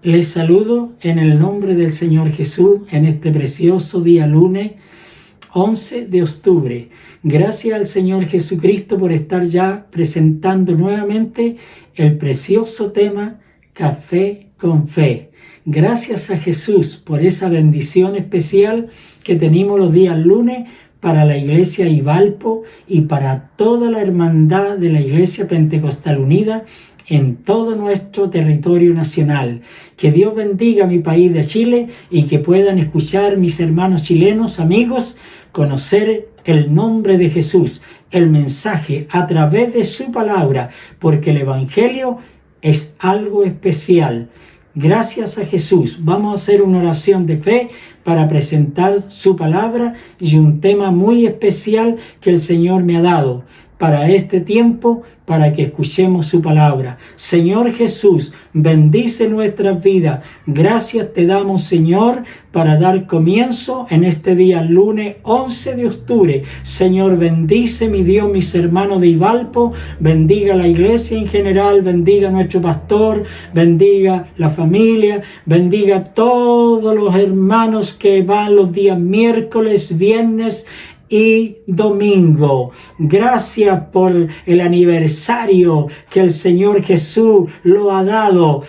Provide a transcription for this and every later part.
Les saludo en el nombre del Señor Jesús en este precioso día lunes 11 de octubre. Gracias al Señor Jesucristo por estar ya presentando nuevamente el precioso tema Café con Fe. Gracias a Jesús por esa bendición especial que tenemos los días lunes para la Iglesia Ivalpo y para toda la hermandad de la Iglesia Pentecostal Unida en todo nuestro territorio nacional. Que Dios bendiga mi país de Chile y que puedan escuchar mis hermanos chilenos, amigos, conocer el nombre de Jesús, el mensaje a través de su palabra, porque el Evangelio es algo especial. Gracias a Jesús. Vamos a hacer una oración de fe para presentar su palabra y un tema muy especial que el Señor me ha dado para este tiempo, para que escuchemos su palabra. Señor Jesús, bendice nuestras vidas. Gracias te damos, Señor, para dar comienzo en este día lunes 11 de octubre. Señor, bendice, mi Dios, mis hermanos de Ivalpo, bendiga la iglesia en general, bendiga a nuestro pastor, bendiga la familia, bendiga a todos los hermanos que van los días miércoles, viernes y domingo. Gracias por el aniversario que el Señor Jesús lo ha dado.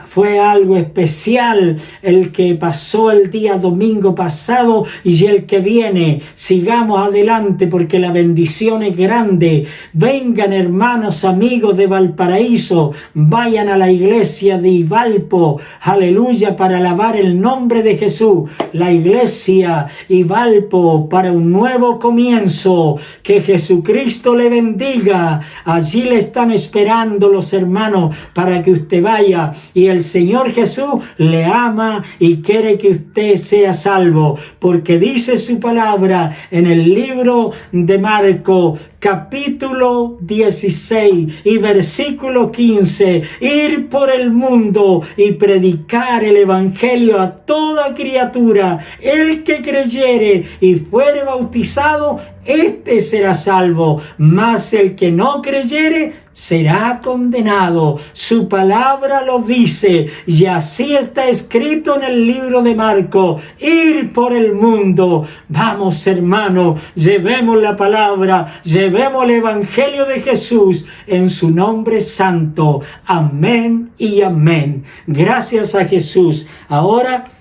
Fue algo especial el que pasó el día domingo pasado y el que viene. Sigamos adelante porque la bendición es grande. Vengan, hermanos, amigos de Valparaíso, vayan a la iglesia de Ivalpo, aleluya, para alabar el nombre de Jesús. La iglesia Ivalpo para un nuevo comienzo. Que Jesucristo le bendiga. Allí le están esperando los hermanos para que usted vaya, y el Señor Jesús le ama y quiere que usted sea salvo, porque dice su palabra en el libro de Marcos, capítulo 16 y versículo 15, ir por el mundo y predicar el evangelio a toda criatura. El que creyere y fuere bautizado, este será salvo, mas el que no creyere será condenado. Su palabra lo dice, y así está escrito en el libro de Marcos, ir por el mundo. Vamos, hermanos, llevemos la palabra, llevemos el evangelio de Jesús en su nombre santo. Amén y amén. Gracias a Jesús. Ahora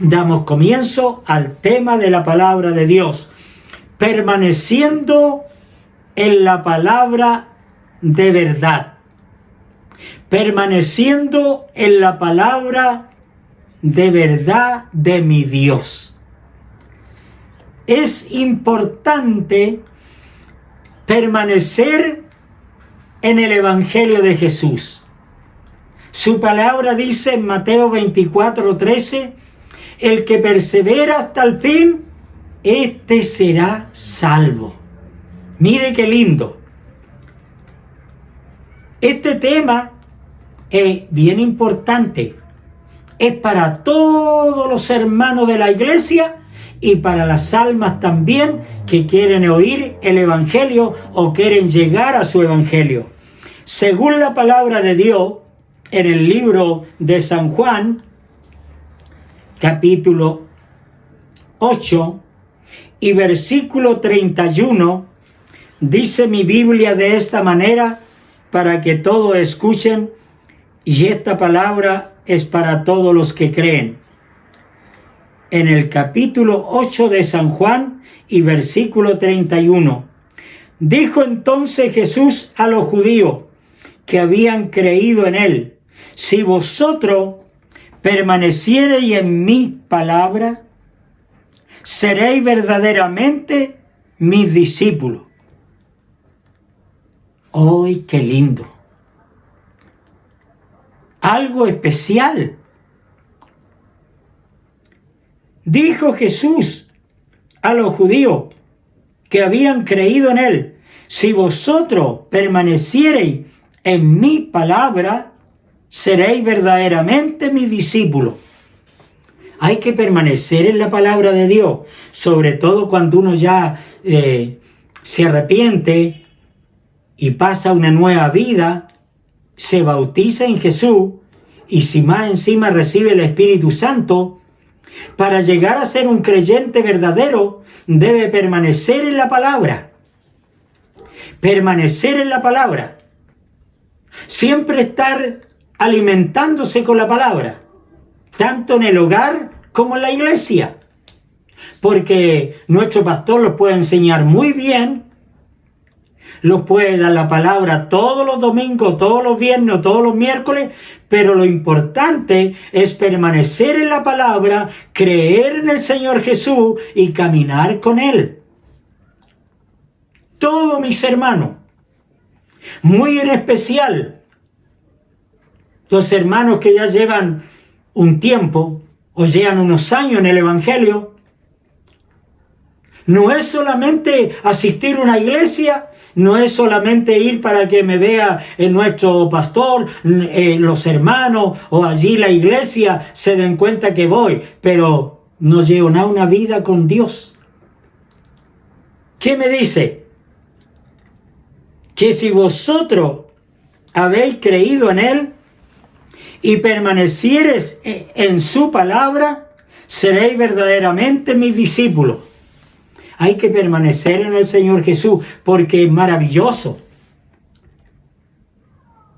damos comienzo al tema de la palabra de Dios, permaneciendo en la palabra de verdad. Permaneciendo en la palabra de verdad de mi Dios. Es importante permanecer en el Evangelio de Jesús. Su palabra dice en Mateo 24:13, el que persevera hasta el fin, este será salvo. Mire qué lindo. Este tema es bien importante. Es para todos los hermanos de la iglesia y para las almas también que quieren oír el evangelio o quieren llegar a su evangelio. Según la palabra de Dios, en el libro de San Juan, capítulo 8 y versículo 31, dice mi Biblia de esta manera, para que todos escuchen, y esta palabra es para todos los que creen. En el capítulo 8 de San Juan y versículo 31, dijo entonces Jesús a los judíos que habían creído en él, si vosotros permaneciereis en mi palabra, seréis verdaderamente mis discípulos. ¡Ay, qué lindo! Algo especial. Dijo Jesús a los judíos que habían creído en él, si vosotros permaneciereis en mi palabra, seréis verdaderamente mis discípulos. Hay que permanecer en la palabra de Dios, sobre todo cuando uno ya se arrepiente y pasa una nueva vida, se bautiza en Jesús y si más encima recibe el Espíritu Santo, para llegar a ser un creyente verdadero, debe permanecer en la palabra. Permanecer en la palabra. Siempre estar alimentándose con la palabra, tanto en el hogar como en la iglesia. Porque nuestro pastor los puede enseñar muy bien, los puede dar la palabra todos los domingos, todos los viernes, todos los miércoles, pero lo importante es permanecer en la palabra, creer en el Señor Jesús y caminar con Él. Todos mis hermanos, muy en especial los hermanos que ya llevan un tiempo o llevan unos años en el Evangelio, no es solamente asistir a una iglesia, no es solamente ir para que me vea nuestro pastor, los hermanos o allí la iglesia se den cuenta que voy, pero no llevo nada una vida con Dios. ¿Qué me dice? Que si vosotros habéis creído en Él y permaneciereis en su palabra, seréis verdaderamente mis discípulos. Hay que permanecer en el Señor Jesús porque es maravilloso.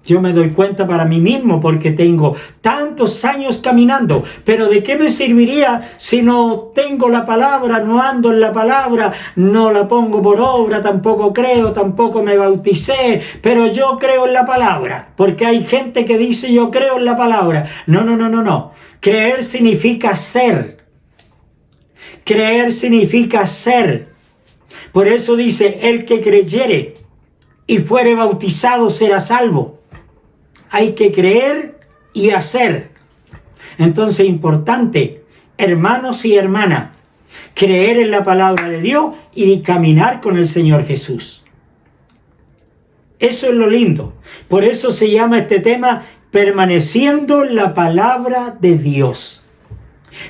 Yo me doy cuenta para mí mismo porque tengo tantos años caminando. Pero ¿de qué me serviría si no tengo la palabra, no ando en la palabra, no la pongo por obra, tampoco creo, tampoco me bauticé? Pero yo creo en la palabra. Porque hay gente que dice yo creo en la palabra. No. Creer significa ser. Creer significa ser. Por eso dice, el que creyere y fuere bautizado será salvo. Hay que creer y hacer. Entonces, importante, hermanos y hermanas, creer en la palabra de Dios y caminar con el Señor Jesús. Eso es lo lindo. Por eso se llama este tema permaneciendo en la palabra de Dios.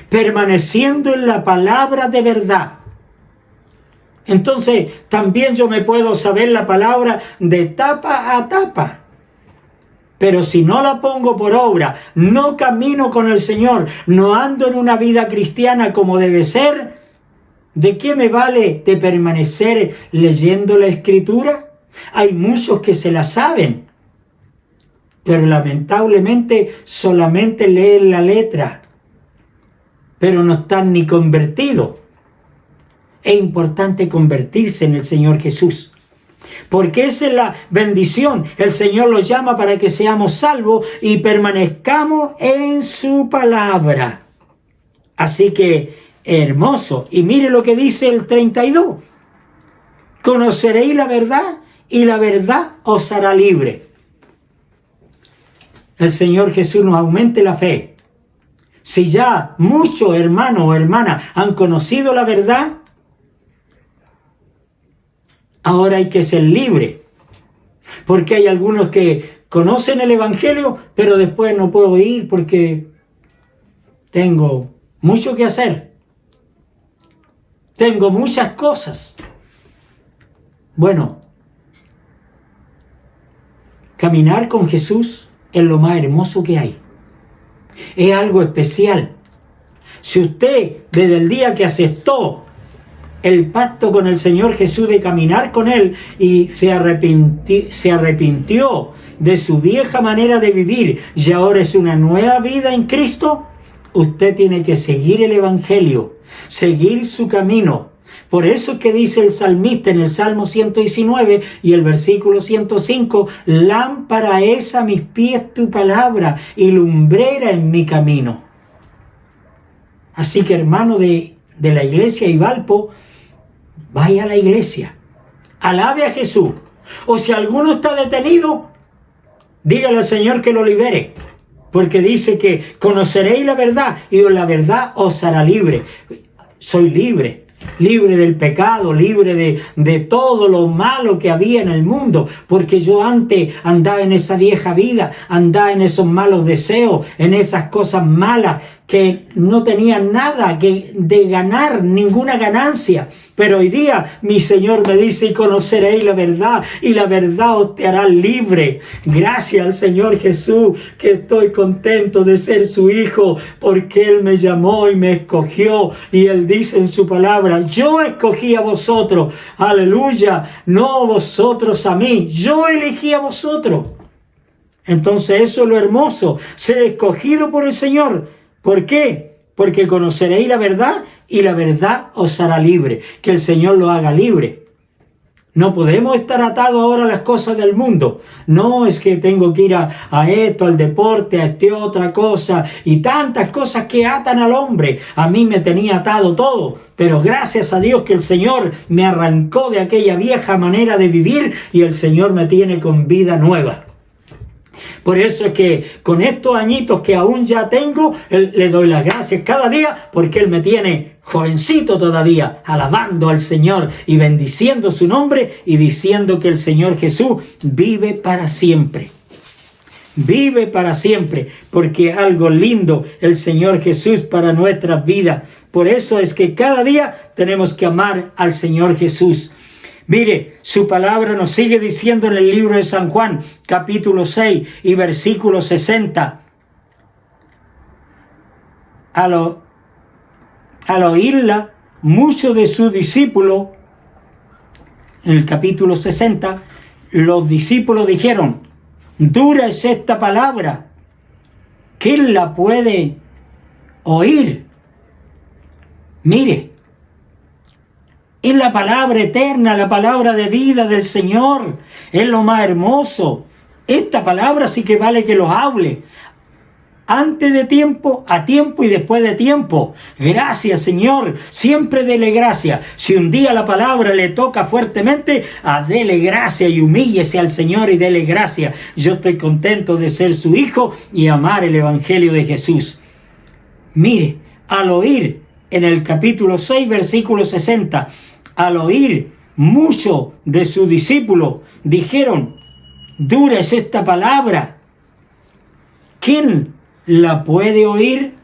Permaneciendo en la palabra de verdad. Entonces, también yo me puedo saber la palabra de tapa a tapa. Pero si no la pongo por obra, no camino con el Señor, no ando en una vida cristiana como debe ser, ¿de qué me vale de permanecer leyendo la Escritura? Hay muchos que se la saben, pero lamentablemente solamente leen la letra, pero no están ni convertidos. Es importante convertirse en el Señor Jesús, porque esa es la bendición. El Señor los llama para que seamos salvos y permanezcamos en su palabra. Así que, hermoso. Y mire lo que dice el 32. Conoceréis la verdad y la verdad os hará libre. El Señor Jesús nos aumente la fe. Si ya muchos hermanos o hermanas han conocido la verdad, ahora hay que ser libre. Porque hay algunos que conocen el Evangelio, pero después no puedo ir porque tengo mucho que hacer. Tengo muchas cosas. Bueno, caminar con Jesús es lo más hermoso que hay. Es algo especial. Si usted, desde el día que aceptó el pacto con el Señor Jesús de caminar con Él y se arrepintió de su vieja manera de vivir y ahora es una nueva vida en Cristo, usted tiene que seguir el Evangelio, seguir su camino. Por eso es que dice el salmista en el Salmo 119 y el versículo 105, lámpara es a mis pies tu palabra y lumbrera en mi camino. Así que hermano de la iglesia Ivalpo, vaya a la iglesia, alabe a Jesús. O si alguno está detenido, dígale al Señor que lo libere. Porque dice que conoceréis la verdad y la verdad os hará libre. Soy libre. Libre del pecado, libre de todo lo malo que había en el mundo. Porque yo antes andaba en esa vieja vida, andaba en esos malos deseos, en esas cosas malas que no tenía nada de ganar, ninguna ganancia. Pero hoy día mi Señor me dice: y conoceréis la verdad, y la verdad os te hará libre. Gracias al Señor Jesús, que estoy contento de ser su hijo, porque Él me llamó y me escogió. Y Él dice en su palabra: yo escogí a vosotros, aleluya, no vosotros a mí, yo elegí a vosotros. Entonces eso es lo hermoso, ser escogido por el Señor. ¿Por qué? Porque conoceréis la verdad y la verdad os hará libre. Que el Señor lo haga libre. No podemos estar atados ahora a las cosas del mundo. No es que tengo que ir a esto, al deporte, a otra cosa, y tantas cosas que atan al hombre. A mí me tenía atado todo, pero gracias a Dios que el Señor me arrancó de aquella vieja manera de vivir y el Señor me tiene con vida nueva. Por eso es que con estos añitos que aún ya tengo, le doy las gracias cada día, porque Él me tiene jovencito todavía, alabando al Señor y bendiciendo su nombre y diciendo que el Señor Jesús vive para siempre. Vive para siempre, porque algo lindo el Señor Jesús para nuestras vidas. Por eso es que cada día tenemos que amar al Señor Jesús. Mire, su palabra nos sigue diciendo en el libro de San Juan, capítulo 6 y versículo 60. Al oírla, muchos de sus discípulos, en el capítulo 60, los discípulos dijeron: dura es esta palabra, ¿quién la puede oír? Mire, es la palabra eterna, la palabra de vida del Señor. Es lo más hermoso. Esta palabra sí que vale que lo hable. Antes de tiempo, a tiempo y después de tiempo. Gracias, Señor. Siempre dele gracias. Si un día la palabra le toca fuertemente, dele gracias y humíllese al Señor y dele gracias. Yo estoy contento de ser su hijo y amar el Evangelio de Jesús. Mire, al oír en el capítulo 6, versículo 60, al oír muchos de sus discípulos dijeron: dura es esta palabra, ¿quién la puede oír?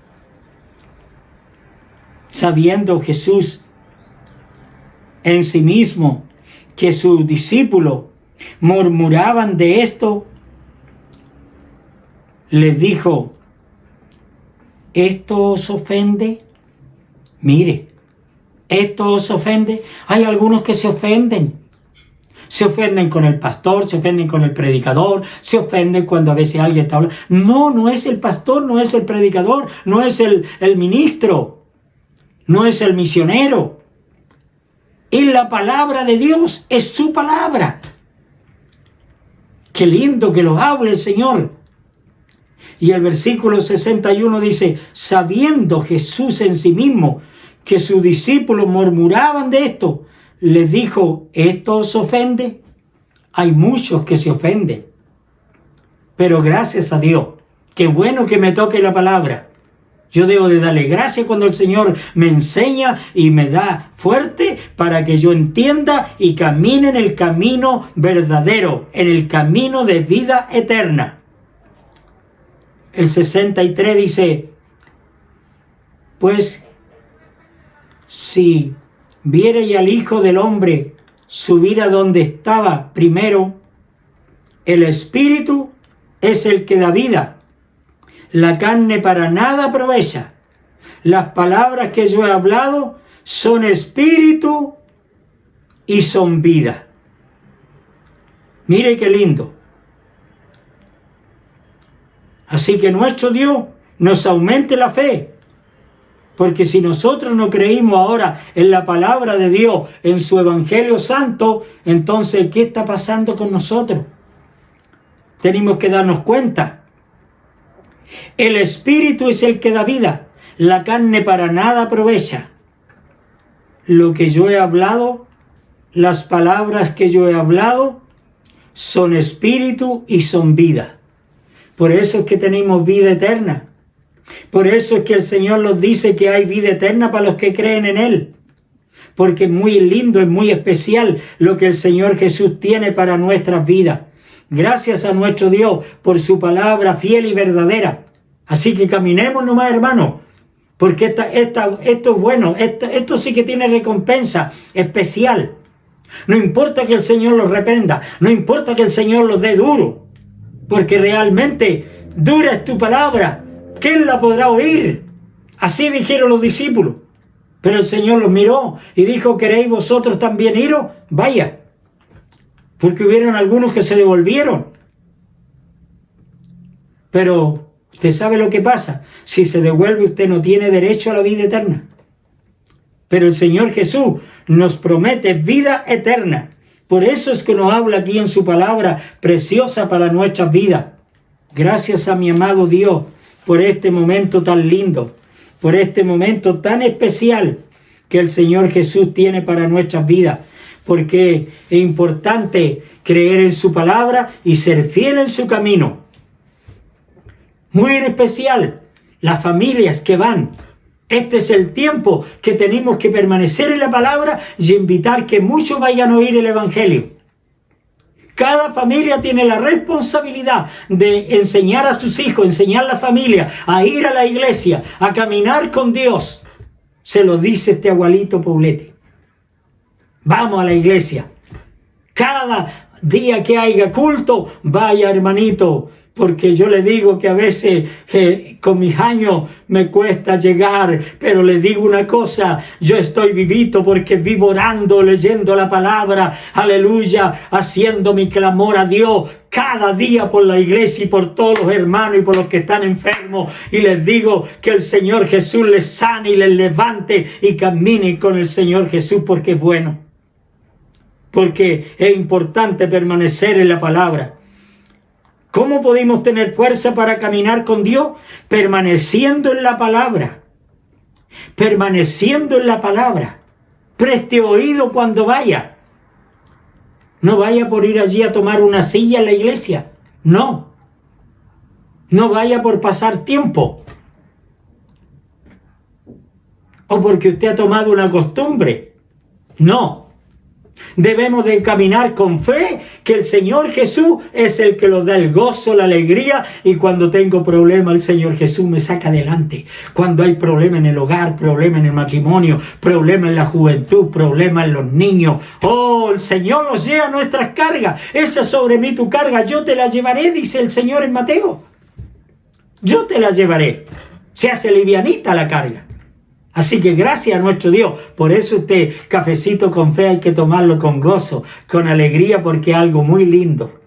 Sabiendo Jesús en sí mismo que sus discípulos murmuraban de esto, les dijo: ¿esto os ofende? Mire, ¿esto os ofende? Hay algunos que se ofenden. Se ofenden con el pastor, se ofenden con el predicador, se ofenden cuando a veces alguien está hablando. No es el pastor, no es el predicador, no es el ministro, no es el misionero. Es la palabra de Dios, es su palabra. Qué lindo que lo hable el Señor. Y el versículo 61 dice: sabiendo Jesús en sí mismo que sus discípulos murmuraban de esto, les dijo: ¿esto os ofende? Hay muchos que se ofenden. Pero gracias a Dios, qué bueno que me toque la palabra. Yo debo de darle gracias cuando el Señor me enseña y me da fuerte para que yo entienda y camine en el camino verdadero, en el camino de vida eterna. El 63 dice: pues si viereis al Hijo del Hombre subir a donde estaba primero, el Espíritu es el que da vida. La carne para nada aprovecha. Las palabras que yo he hablado son espíritu y son vida. Mire qué lindo. Así que nuestro Dios nos aumente la fe. Porque si nosotros no creímos ahora en la palabra de Dios, en su Evangelio Santo, entonces, ¿qué está pasando con nosotros? Tenemos que darnos cuenta. El Espíritu es el que da vida. La carne para nada aprovecha. Lo que yo he hablado, las palabras que yo he hablado, son espíritu y son vida. Por eso es que tenemos vida eterna. Por eso es que el Señor nos dice que hay vida eterna para los que creen en Él. Porque es muy lindo, es muy especial lo que el Señor Jesús tiene para nuestras vidas. Gracias a nuestro Dios por su palabra fiel y verdadera. Así que caminemos nomás, hermanos. Porque esto es bueno, esto sí que tiene recompensa especial. No importa que el Señor los reprenda, no importa que el Señor los dé duro, porque realmente dura es tu palabra, ¿quién la podrá oír? Así dijeron los discípulos. Pero el Señor los miró y dijo, ¿queréis vosotros también iros? Vaya, porque hubieron algunos que se devolvieron. Pero usted sabe lo que pasa, si se devuelve usted no tiene derecho a la vida eterna. Pero el Señor Jesús nos promete vida eterna. Por eso es que nos habla aquí en su palabra preciosa para nuestras vidas. Gracias a mi amado Dios por este momento tan lindo, por este momento tan especial que el Señor Jesús tiene para nuestras vidas. Porque es importante creer en su palabra y ser fiel en su camino. Muy en especial las familias que van. Este es el tiempo que tenemos que permanecer en la palabra y invitar que muchos vayan a oír el Evangelio. Cada familia tiene la responsabilidad de enseñar a sus hijos, enseñar a la familia a ir a la iglesia, a caminar con Dios. Se lo dice este abuelito Poblete. Vamos a la iglesia. Cada día que haya culto, vaya hermanito. Porque yo le digo que a veces con mis años me cuesta llegar, pero le digo una cosa, yo estoy vivito porque vivo orando, leyendo la palabra, aleluya, haciendo mi clamor a Dios cada día por la iglesia y por todos los hermanos y por los que están enfermos. Y les digo que el Señor Jesús les sane y les levante y caminen con el Señor Jesús porque es bueno. Porque es importante permanecer en la palabra. ¿Cómo podemos tener fuerza para caminar con Dios? Permaneciendo en la palabra. Permaneciendo en la palabra. Preste oído cuando vaya. No vaya por ir allí a tomar una silla en la iglesia. No. No vaya por pasar tiempo. O porque usted ha tomado una costumbre. No. Debemos de caminar con fe que el Señor Jesús es el que nos da el gozo, la alegría, y cuando tengo problema el Señor Jesús me saca adelante. Cuando hay problema en el hogar, problema en el matrimonio, problema en la juventud, problema en los niños, oh, el Señor nos lleva nuestras cargas. Esa sobre mí tu carga, yo te la llevaré, dice el Señor en Mateo. Yo te la llevaré. Se hace livianita la carga. Así que gracias a nuestro Dios. Por eso este cafecito con fe hay que tomarlo con gozo, con alegría, porque es algo muy lindo.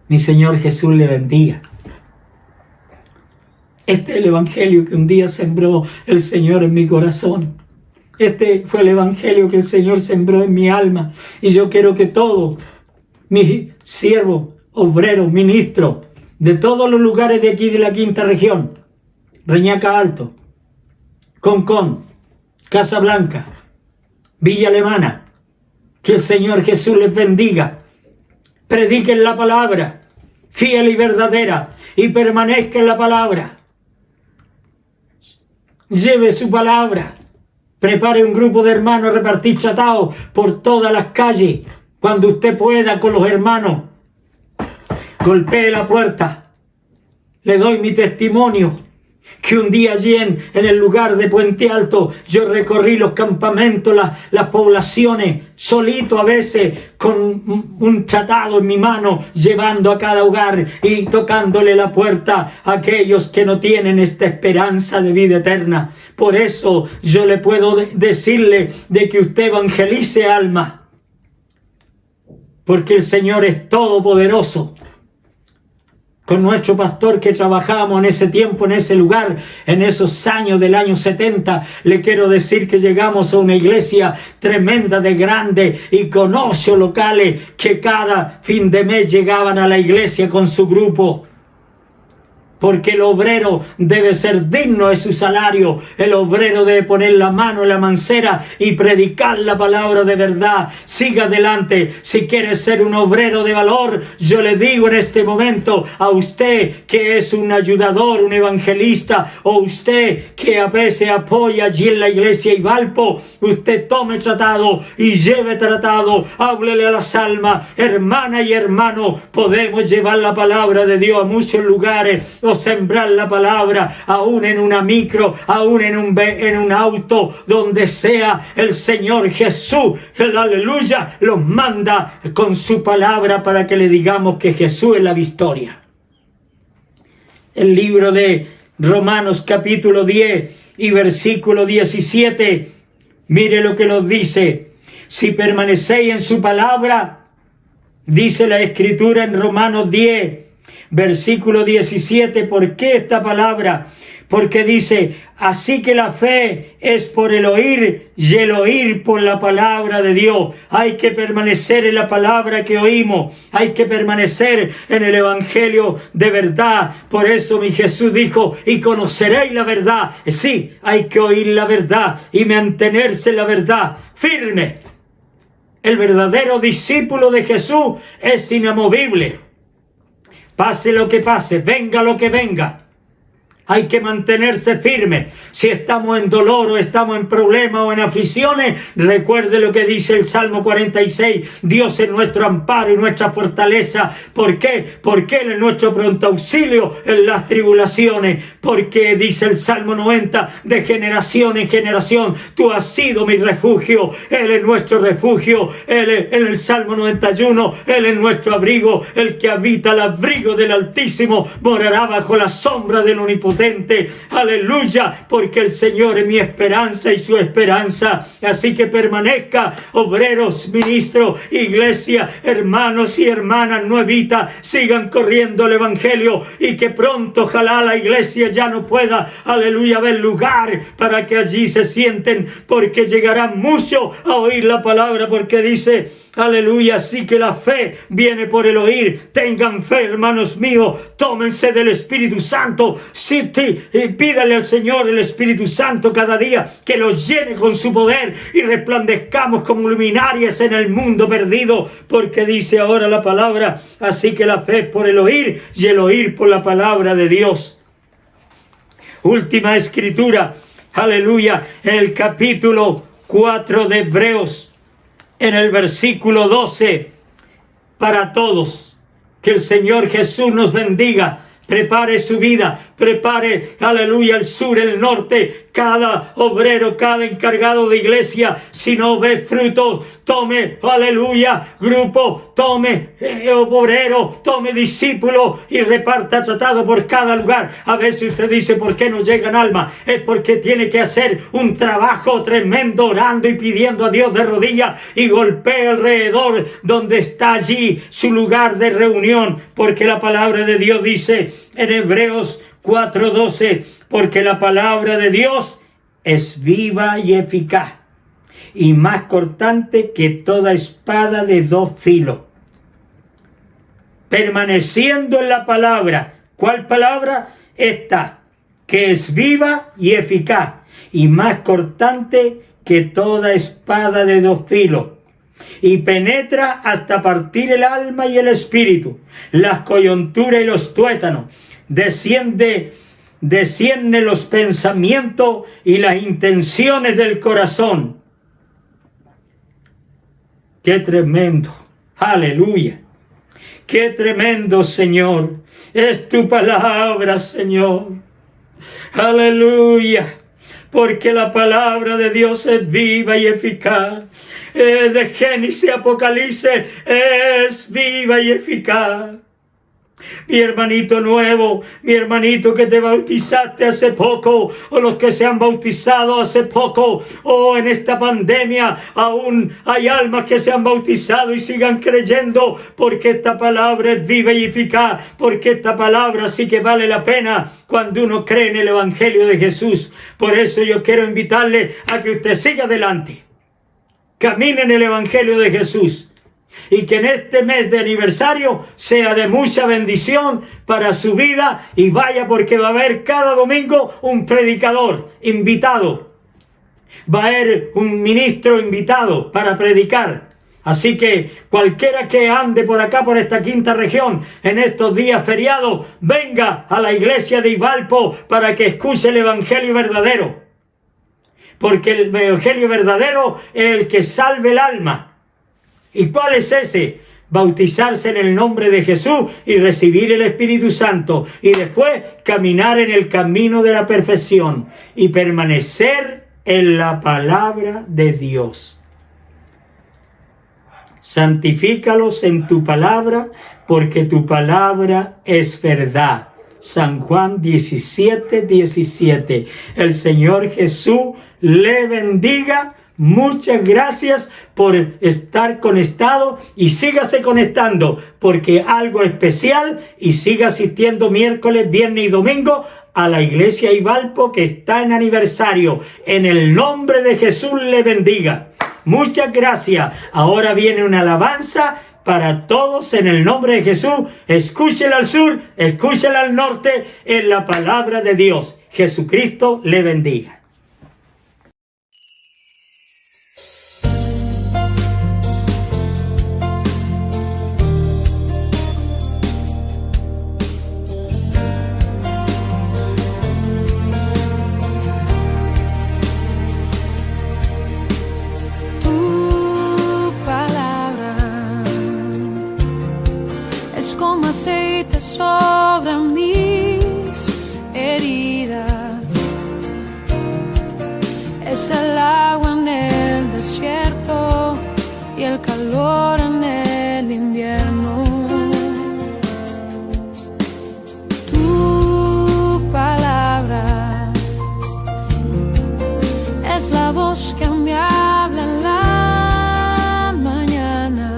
Mi Señor Jesús le bendiga. Este es el evangelio que un día sembró el Señor en mi corazón. Este fue el evangelio que el Señor sembró en mi alma. Y yo quiero que todos mis siervos, obreros, ministros, de todos los lugares de aquí de la quinta región, Reñaca Alto, Concón, Casa Blanca, Villa Alemana, que el Señor Jesús les bendiga. Prediquen la palabra, fiel y verdadera, y permanezca en la palabra. Lleve su palabra. Prepare un grupo de hermanos a repartir tratados por todas las calles. Cuando usted pueda con los hermanos, golpee la puerta. Le doy mi testimonio. Que un día allí en el lugar de Puente Alto, yo recorrí los campamentos, las poblaciones, solito a veces, con un tratado en mi mano, llevando a cada hogar y tocándole la puerta a aquellos que no tienen esta esperanza de vida eterna. Por eso yo le puedo decirle de que usted evangelice alma, porque el Señor es todopoderoso. Con nuestro pastor que trabajamos en ese tiempo, en ese lugar, en esos años del año 70, le quiero decir que llegamos a una iglesia tremenda de grande y con 8 locales que cada fin de mes llegaban a la iglesia con su grupo. Porque el obrero debe ser digno de su salario. El obrero debe poner la mano en la mancera y predicar la palabra de verdad. Siga adelante. Si quiere ser un obrero de valor, yo le digo en este momento a usted que es un ayudador, un evangelista, o usted que a veces apoya allí en la iglesia Ivalpo, usted tome tratado y lleve tratado. Háblele a las almas, hermana y hermano. Podemos llevar la palabra de Dios a muchos lugares. Podemos sembrar la palabra aún en una micro, aún en un auto, donde sea. El Señor Jesús, aleluya, los manda con su palabra para que le digamos que Jesús es la victoria. El libro de Romanos capítulo 10 y versículo 17, mire lo que nos dice: si permanecéis en su palabra, dice la Escritura en Romanos 10, versículo 17, ¿por qué esta palabra? Porque dice, así que la fe es por el oír y el oír por la palabra de Dios. Hay que permanecer en la palabra que oímos. Hay que permanecer en el evangelio de verdad. Por eso mi Jesús dijo, y conoceréis la verdad. Sí, hay que oír la verdad y mantenerse en la verdad firme. El verdadero discípulo de Jesús es inamovible. Pase lo que pase, venga lo que venga. Hay que mantenerse firme. Si estamos en dolor o estamos en problemas o en aflicciones, recuerde lo que dice el Salmo 46. Dios es nuestro amparo y nuestra fortaleza. ¿Por qué? Porque Él es nuestro pronto auxilio en las tribulaciones. Porque dice el Salmo 90, de generación en generación, tú has sido mi refugio. Él es nuestro refugio. Él es, en el Salmo 91, Él es nuestro abrigo. El que habita al abrigo del Altísimo morará bajo la sombra del Omnipotente. Aleluya, porque el Señor es mi esperanza y su esperanza. Así que permanezca, obreros, ministros, iglesia, hermanos y hermanas nuevitas, sigan corriendo el evangelio, y que pronto ojalá la iglesia ya no pueda, aleluya, haber lugar para que allí se sienten, porque llegarán muchos a oír la palabra, porque dice, aleluya, así que la fe viene por el oír. Tengan fe, hermanos míos, tómense del Espíritu Santo. Sí, y pídale al Señor el Espíritu Santo cada día que los llene con su poder y resplandezcamos como luminarias en el mundo perdido, porque dice ahora la palabra, así que la fe es por el oír y el oír por la palabra de Dios. Última escritura, aleluya, en el capítulo 4 de Hebreos, en el versículo 12, para todos. Que el Señor Jesús nos bendiga. Prepare su vida, prepare, aleluya, el sur, el norte, cada obrero, cada encargado de iglesia. Si no ve fruto, tome, aleluya, grupo, tome obrero, tome discípulo y reparta tratado por cada lugar. A veces usted dice, ¿por qué no llegan almas? Es porque tiene que hacer un trabajo tremendo orando y pidiendo a Dios de rodillas, y golpea alrededor donde está allí su lugar de reunión, porque la palabra de Dios dice en Hebreos 4:12, porque la palabra de Dios es viva y eficaz, y más cortante que toda espada de dos filos. Permaneciendo en la palabra. ¿Cuál palabra? Esta, que es viva y eficaz, y más cortante que toda espada de dos filos, y penetra hasta partir el alma y el espíritu, las coyunturas y los tuétanos, desciende los pensamientos y las intenciones del corazón. ¡Qué tremendo! ¡Aleluya! ¡Qué tremendo, Señor! Es tu palabra, Señor. ¡Aleluya! Porque la palabra de Dios es viva y eficaz. De Génesis a Apocalipsis es viva y eficaz. Mi hermanito nuevo, mi hermanito que te bautizaste hace poco, o los que se han bautizado hace poco, o en esta pandemia aún hay almas que se han bautizado y sigan creyendo, porque esta palabra es viva y eficaz, porque esta palabra sí que vale la pena cuando uno cree en el Evangelio de Jesús. Por eso yo quiero invitarle a que usted siga adelante, camine en el Evangelio de Jesús, y que en este mes de aniversario sea de mucha bendición para su vida, y vaya, porque va a haber cada domingo un predicador invitado, va a haber un ministro invitado para predicar. Así que cualquiera que ande por acá, por esta quinta región, en estos días feriados, venga a la iglesia de Ivalpo para que escuche el Evangelio verdadero, porque el Evangelio verdadero es el que salve el alma. ¿Y cuál es ese? bautizarse en el nombre de Jesús y recibir el Espíritu Santo, y después caminar en el camino de la perfección y permanecer en la palabra de Dios. Santifícalos en tu palabra, porque tu palabra es verdad. San Juan 17:17. El Señor Jesús le bendiga. Muchas gracias por estar conectado y sígase conectando, porque algo especial, y siga asistiendo miércoles, viernes y domingo a la iglesia Ivalpo, que está en aniversario. En el nombre de Jesús le bendiga. Muchas gracias. Ahora viene una alabanza para todos en el nombre de Jesús. Escúchela al sur, escúchela al norte, en la palabra de Dios. Jesucristo le bendiga. Aceite sobre mis heridas, es el agua en el desierto y el calor en el invierno. Tu palabra es la voz que me habla en la mañana,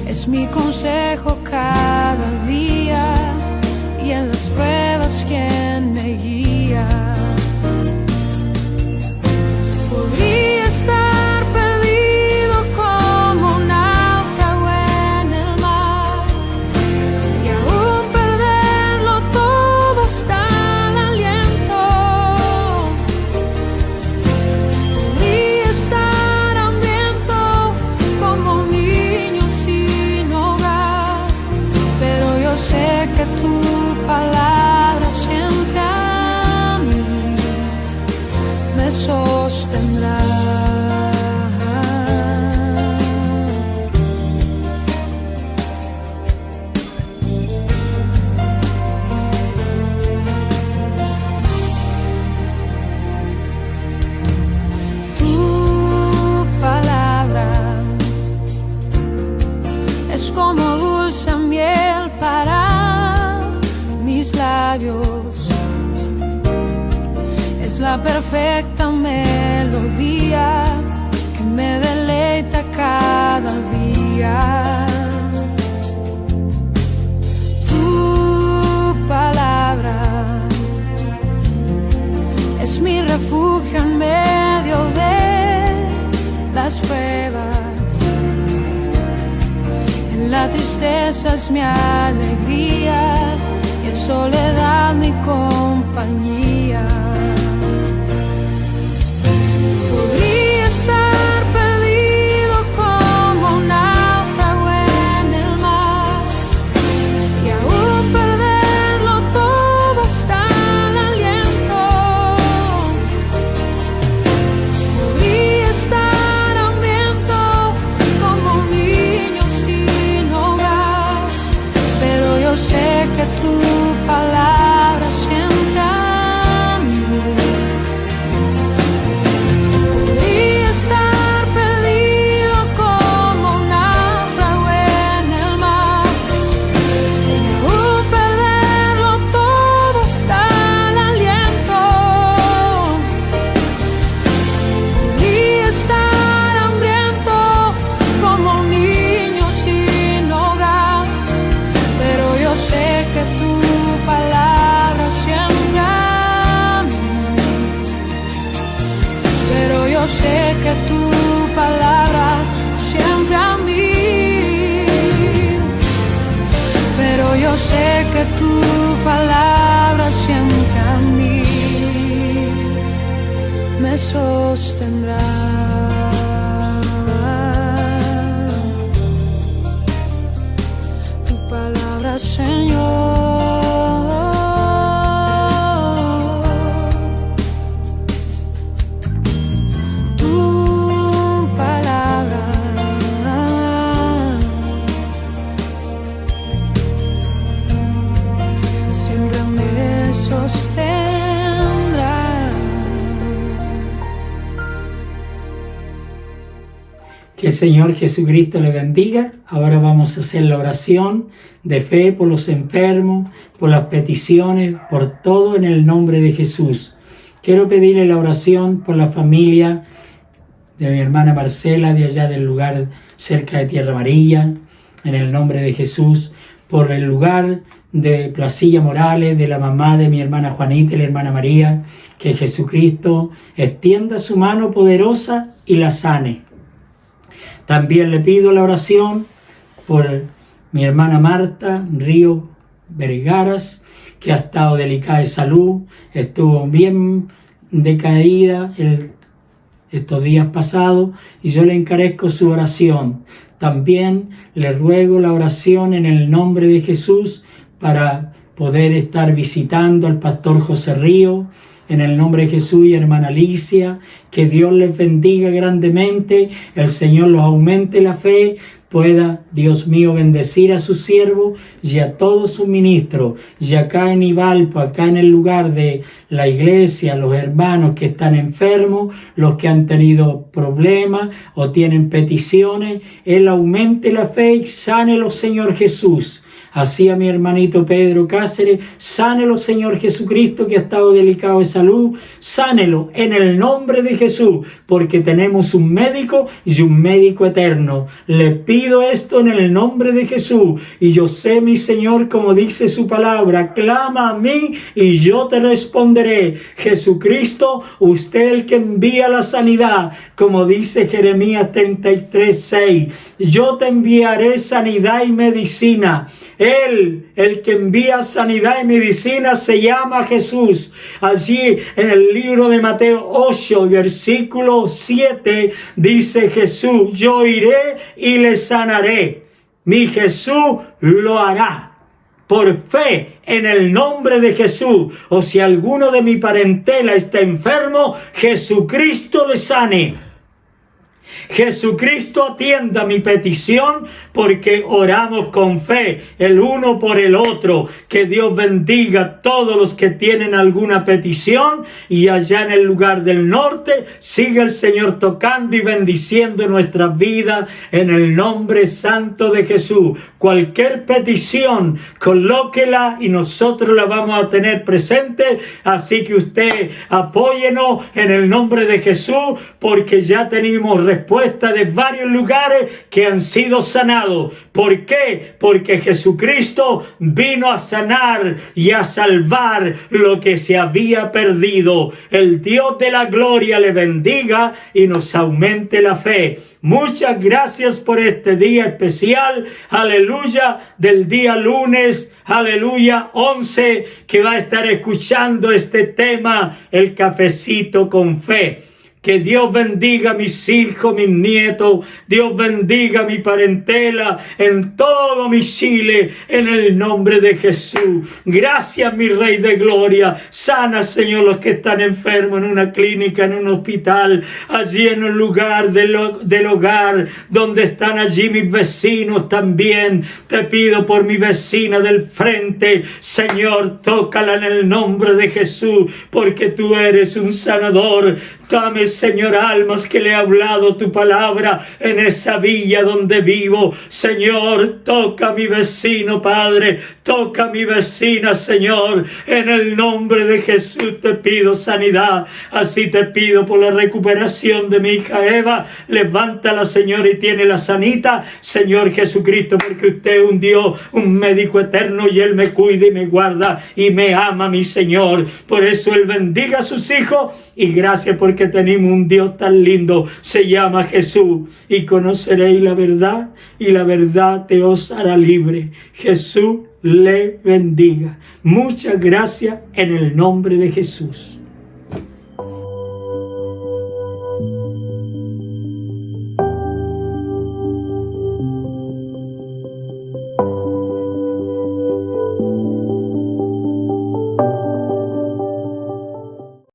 es mi consejo cada día, y en las pruebas quien me guía. Podría estar perdido como un náufrago en el mar, y aún perderlo todo hasta el aliento. Podría estar hambriento como un niño sin hogar, pero yo sé que tu palabra siempre a mí me sostendrá. Tu palabra es como dulce miel para mis labios, es la perfecta melodía que me deleita cada día. Tu palabra es mi refugio en medio de las pruebas, en la tristeza es mi alegría, y en soledad mi compañía. Podría estar perdido como un náufrago en el mar, y aún perderlo todo hasta el aliento. Podría estar hambriento como un niño sin hogar, pero yo sé que tu palabra siempre a mí. Podría estar perdido como un náufrago en el mar, y aún perderlo todo hasta el aliento. Podría estar hambriento como un niño sin hogar, pero yo sé que tu palabra siempre a mí. Pero yo sé que tu palabra siempre a mí. Pero yo sé que tu palabra siempre a mí me sostendrá. Tu palabra, Señor, tu palabra Que el Señor Jesucristo le bendiga. Ahora vamos a hacer la oración de fe por los enfermos, por las peticiones, por todo en el nombre de Jesús. Quiero pedirle la oración por la familia de mi hermana Marcela, de allá del lugar cerca de Tierra Amarilla, en el nombre de Jesús. Por el lugar de Placilla Morales, de la mamá de mi hermana Juanita y la hermana María, que Jesucristo extienda su mano poderosa y la sane. También le pido la oración por mi hermana Marta Río Vergaras, que ha estado delicada de salud, estuvo bien decaída estos días pasados, y yo le encarezco su oración. También le ruego la oración en el nombre de Jesús para poder estar visitando al pastor José Río, en el nombre de Jesús, y hermana Alicia, que Dios les bendiga grandemente, el Señor los aumente la fe, pueda, Dios mío, bendecir a su siervo y a todos sus ministros, y acá en Ivalpo, acá en el lugar de la iglesia, los hermanos que están enfermos, los que han tenido problemas o tienen peticiones, Él aumente la fe y sánelo, Señor Jesús. Así a mi hermanito Pedro Cáceres, sánelo, Señor Jesucristo, que ha estado delicado de salud, sánelo en el nombre de Jesús, porque tenemos un médico y un médico eterno. Le pido esto en el nombre de Jesús, y yo sé, mi Señor, como dice su palabra, clama a mí y yo te responderé. Jesucristo, usted el que envía la sanidad, como dice Jeremías 33:6, yo te enviaré sanidad y medicina. Él, el que envía sanidad y medicina, se llama Jesús. Allí en el libro de Mateo 8, versículo 7, dice Jesús, yo iré y le sanaré. Mi Jesús lo hará. Por fe en el nombre de Jesús. O si alguno de mi parentela está enfermo, Jesucristo le sane. Jesucristo atienda mi petición, porque oramos con fe el uno por el otro. Que Dios bendiga a todos los que tienen alguna petición, y allá en el lugar del norte siga el Señor tocando y bendiciendo nuestras vidas en el nombre santo de Jesús. Cualquier petición, colóquela y nosotros la vamos a tener presente. Así que usted apóyenos en el nombre de Jesús, porque ya tenemos respuesta de varios lugares que han sido sanados. ¿Por qué? Porque Jesucristo vino a sanar y a salvar lo que se había perdido. El Dios de la gloria le bendiga y nos aumente la fe. Muchas gracias por este día especial, aleluya, del día lunes, aleluya, 11, que va a estar escuchando este tema, el cafecito con fe. Que Dios bendiga a mis hijos, mis nietos. Dios bendiga a mi parentela en todo mi Chile, en el nombre de Jesús. Gracias, mi Rey de Gloria. Sana, Señor, los que están enfermos en una clínica, en un hospital, allí en un lugar del hogar, donde están allí mis vecinos también. Te pido por mi vecina del frente, Señor, tócala en el nombre de Jesús, porque tú eres un sanador. Dame, Señor, almas que le he hablado tu palabra en esa villa donde vivo. Señor, toca a mi vecino, Padre. Toca a mi vecina, Señor. En el nombre de Jesús te pido sanidad. Así te pido por la recuperación de mi hija Eva. Levántala, Señor, y tiene la sanita, Señor Jesucristo, porque usted es un Dios, un médico eterno, y Él me cuida y me guarda y me ama, mi Señor. Por eso Él bendiga a sus hijos, y gracias porque tenemos un Dios tan lindo, se llama Jesús. Y conoceréis la verdad, y la verdad te os hará libre. Jesús le bendiga. Muchas gracias en el nombre de Jesús.